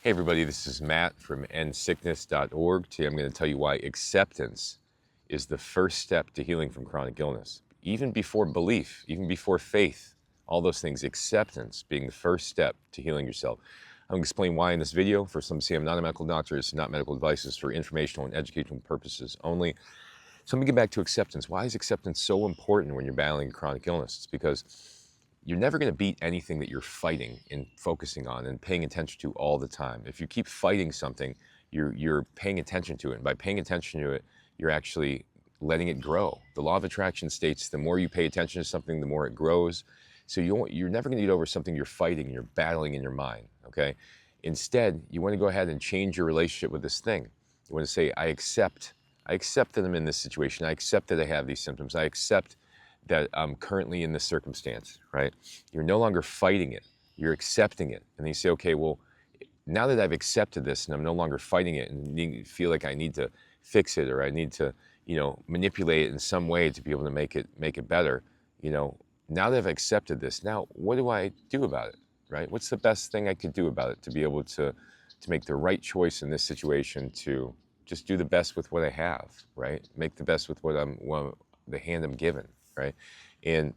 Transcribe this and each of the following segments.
Hey everybody, this is Matt from Endsickness.org. Today I'm going to tell you why acceptance is the first step to healing from chronic illness. Even before belief, even before faith, all those things, acceptance being the first step to healing yourself. I'm going to explain why in this video. First, let me say I'm not a medical doctor. This is not medical advice. It's for informational and educational purposes only. So let me get back to acceptance. Why is acceptance so important when you're battling chronic illness? It's because you're never going to beat anything that you're fighting and focusing on and paying attention to all the time. If you keep fighting something, you're paying attention to it. And by paying attention to it, you're actually letting it grow. The law of attraction states the more you pay attention to something, the more it grows. So you're never going to get over something you're fighting, you're battling in your mind, okay? Instead, you want to go ahead and change your relationship with this thing. You want to say, I accept that I'm in this situation. I accept that I have these symptoms. I accept that I'm currently in this circumstance, right? You're no longer fighting it, you're accepting it. And then you say, okay, well, now that I've accepted this and I'm no longer fighting it and feel like I need to fix it or I need to, manipulate it in some way to be able to make it better, now that I've accepted this, now what do I do about it, right? What's the best thing I could do about it to be able to make the right choice in this situation, to just do the best with what I have, right? Make the best with the hand I'm given, right? And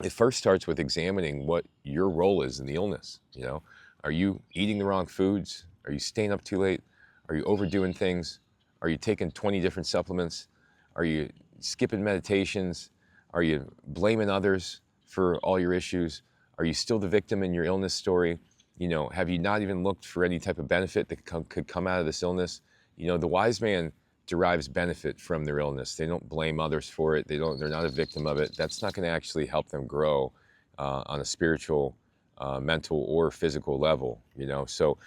it first starts with examining what your role is in the illness. Are you eating the wrong foods? Are you staying up too late? Are you overdoing things? Are you taking 20 different supplements? Are you skipping meditations? Are you blaming others for all your issues? Are you still the victim in your illness story? Have you not even looked for any type of benefit that could come out of this illness? The wise man derives benefit from their illness. They don't blame others for it. They're not a victim of it. That's not going to actually help them grow on a spiritual, mental, or physical level. So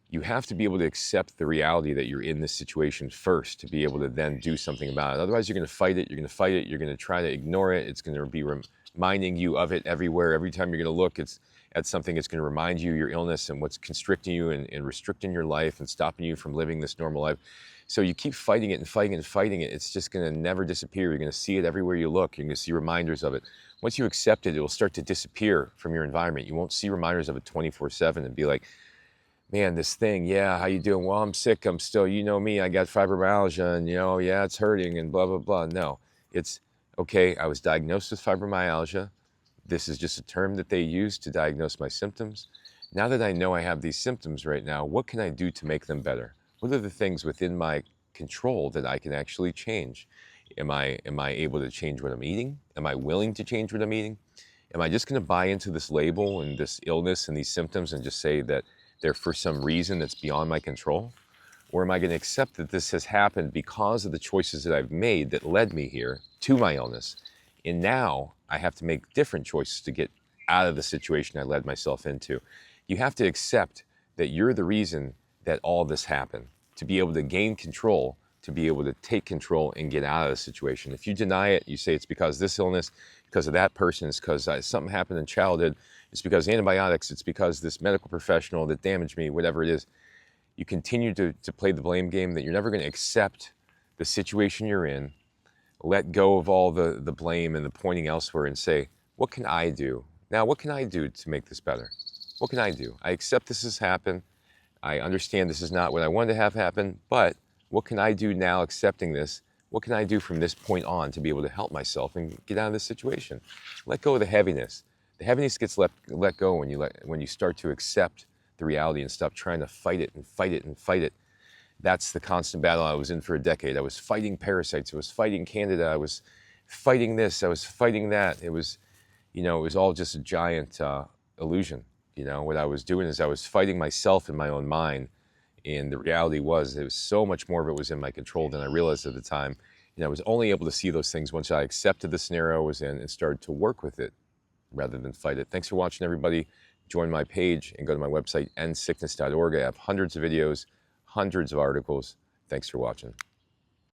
you have to be able to accept the reality that you're in this situation first to be able to then do something about it. Otherwise, you're going to fight it. You're going to fight it. You're going to try to ignore it. It's going to be reminding you of it everywhere. Every time you're going to look, it's at something, it's going to remind you of your illness and what's constricting you and restricting your life and stopping you from living this normal life. So you keep fighting it and fighting it and fighting it. It's just going to never disappear. You're going to see it everywhere you look. You're going to see reminders of it. Once you accept it, it will start to disappear from your environment. You won't see reminders of it 24/7 and be like, man, this thing, yeah, how you doing? Well, I'm sick. I'm still, me, I got fibromyalgia and, yeah, it's hurting and blah, blah, blah. No, it's, okay, I was diagnosed with fibromyalgia. This is just a term that they use to diagnose my symptoms. Now that I know I have these symptoms right now, what can I do to make them better? What are the things within my control that I can actually change? Am I able to change what I'm eating? Am I willing to change what I'm eating? Am I just going to buy into this label and this illness and these symptoms and just say that they're for some reason that's beyond my control? Or am I going to accept that this has happened because of the choices that I've made that led me here to my illness? And now I have to make different choices to get out of the situation I led myself into. You have to accept that you're the reason that all this happened, to be able to gain control, to be able to take control and get out of the situation. If you deny it, you say it's because of this illness, because of that person, it's because something happened in childhood, it's because antibiotics, it's because this medical professional that damaged me, whatever it is. You continue to play the blame game, that you're never going to accept the situation you're in, let go of all the blame and the pointing elsewhere and say, what can I do? Now, what can I do to make this better? What can I do? I accept this has happened. I understand this is not what I wanted to have happen, but what can I do now accepting this? What can I do from this point on to be able to help myself and get out of this situation? Let go of the heaviness. The heaviness gets let go when you start to accept the reality and stop trying to fight it and fight it and fight it. That's the constant battle I was in for a decade. I was fighting parasites. I was fighting Candida. I was fighting this. I was fighting that. It was all just a giant illusion. What I was doing is I was fighting myself in my own mind. And the reality was, it was so much more of it was in my control than I realized at the time. And I was only able to see those things once I accepted the scenario I was in and started to work with it rather than fight it. Thanks for watching, everybody. Join my page and go to my website, endsickness.org. I have hundreds of videos, hundreds of articles. Thanks for watching.